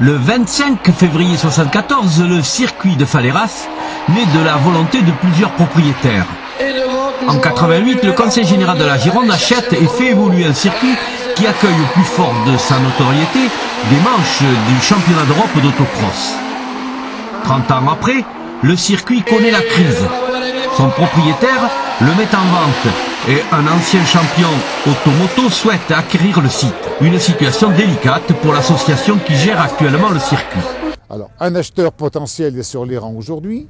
Le 25 février 1974, le circuit de Faleras naît de la volonté de plusieurs propriétaires. En 88, le Conseil général de la Gironde achète et fait évoluer un circuit qui accueille au plus fort de sa notoriété des manches du championnat d'Europe d'autocross. 30 ans après, le circuit connaît la crise. Son propriétaire le met en vente et un ancien champion automoto souhaite acquérir le site. Une situation délicate pour l'association qui gère actuellement le circuit. Alors, un acheteur potentiel est sur les rangs aujourd'hui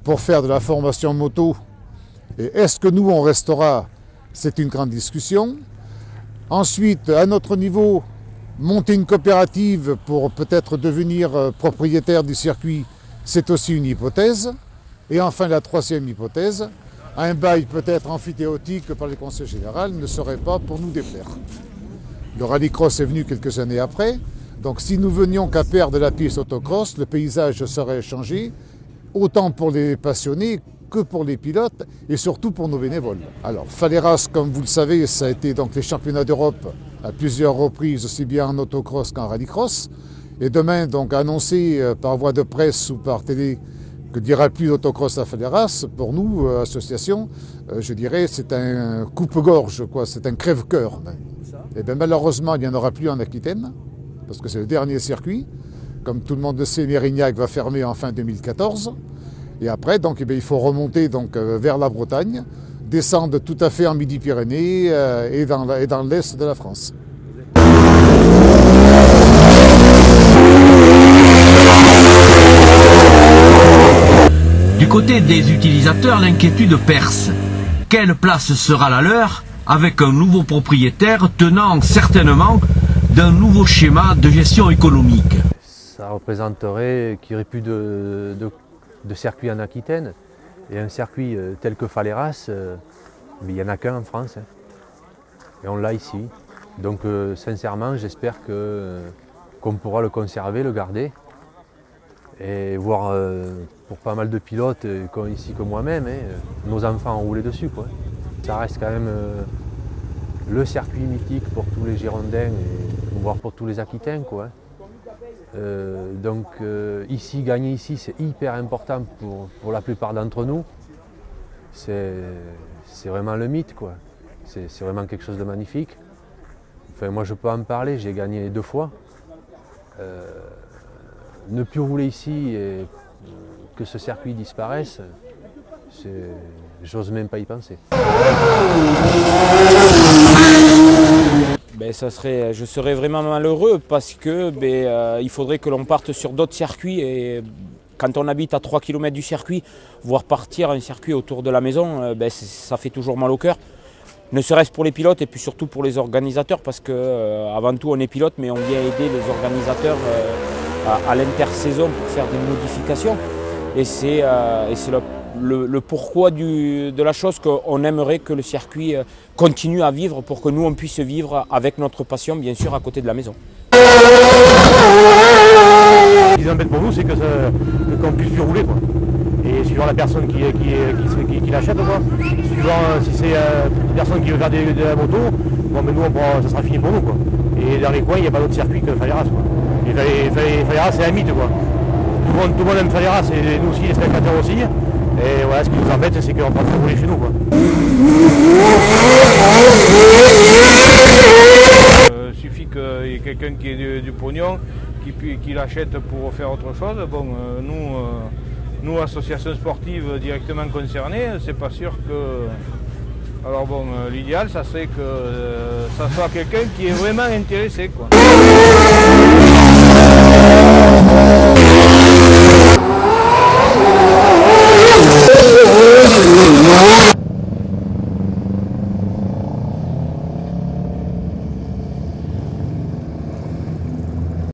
pour faire de la formation moto. Et est-ce que nous, on restera? C'est une grande discussion. Ensuite, à notre niveau, monter une coopérative pour peut-être devenir propriétaire du circuit, c'est aussi une hypothèse. Et enfin, la troisième hypothèse, un bail peut-être amphithéotique par le Conseil général ne serait pas pour nous déplaire. Le rallycross est venu quelques années après, donc si nous venions qu'à perdre la piste autocross, le paysage serait changé, autant pour les passionnés que pour les pilotes et surtout pour nos bénévoles. Alors, Faleras, comme vous le savez, ça a été donc les championnats d'Europe à plusieurs reprises, aussi bien en autocross qu'en rallycross. Et demain, donc, annoncé par voie de presse ou par télé que n'y aura plus d'autocross à Faleras, pour nous, association, je dirais, c'est un coupe-gorge, quoi, c'est un crève-cœur. Et bien malheureusement, il n'y en aura plus en Aquitaine, parce que c'est le dernier circuit. Comme tout le monde le sait, Mérignac va fermer en fin 2014. Et après, donc, eh bien, il faut remonter donc, vers la Bretagne, descendre tout à fait en Midi-Pyrénées et dans l'est de la France. Du côté des utilisateurs, l'inquiétude perce. Quelle place sera la leur avec un nouveau propriétaire tenant certainement d'un nouveau schéma de gestion économique? Ça représenterait qu'il n'y aurait plus de circuit en Aquitaine. Et un circuit tel que Faleras, mais il n'y en a qu'un en France. Hein. Et on l'a ici. Donc sincèrement, j'espère qu'on pourra le conserver, le garder. Et voir pour pas mal de pilotes ici que moi-même, nos enfants ont roulé dessus. Quoi. Ça reste quand même le circuit mythique pour tous les Girondins, et voire pour tous les Aquitains. Quoi. Donc ici, gagner ici, c'est hyper important pour la plupart d'entre nous. C'est vraiment le mythe, quoi. C'est vraiment quelque chose de magnifique. Enfin, moi je peux en parler, j'ai gagné 2 fois. Ne plus rouler ici et que ce circuit disparaisse, j'ose même pas y penser. Je serais vraiment malheureux parce que il faudrait que l'on parte sur d'autres circuits et quand on habite à 3 km du circuit, voir partir un circuit autour de la maison, ça fait toujours mal au cœur. Ne serait-ce pour les pilotes et puis surtout pour les organisateurs parce qu'avant tout on est pilote mais on vient aider les organisateurs à l'intersaison pour faire des modifications. Et c'est le pourquoi de la chose qu'on aimerait que le circuit continue à vivre pour que nous on puisse vivre avec notre passion bien sûr à côté de la maison. Ce qui embête pour nous c'est qu'on puisse y rouler quoi. Et suivant la personne qui l'achète quoi. Suivant si c'est une personne qui veut faire de la moto, bon, mais nous ça sera fini pour nous quoi. Et dans les coins il n'y a pas d'autre circuit que Faleras quoi. Et Faleras c'est un mythe quoi. Tout le monde aime Faleras et nous aussi les spectateurs aussi. Et voilà, ce qui nous embête, c'est qu'on ne peut pas rouler chez nous. Il suffit qu'il y ait quelqu'un qui ait du pognon, qui l'achète pour faire autre chose. Bon, nous, associations sportives directement concernées, c'est pas sûr que... Alors bon, l'idéal, ça serait que ça soit quelqu'un qui est vraiment intéressé, quoi.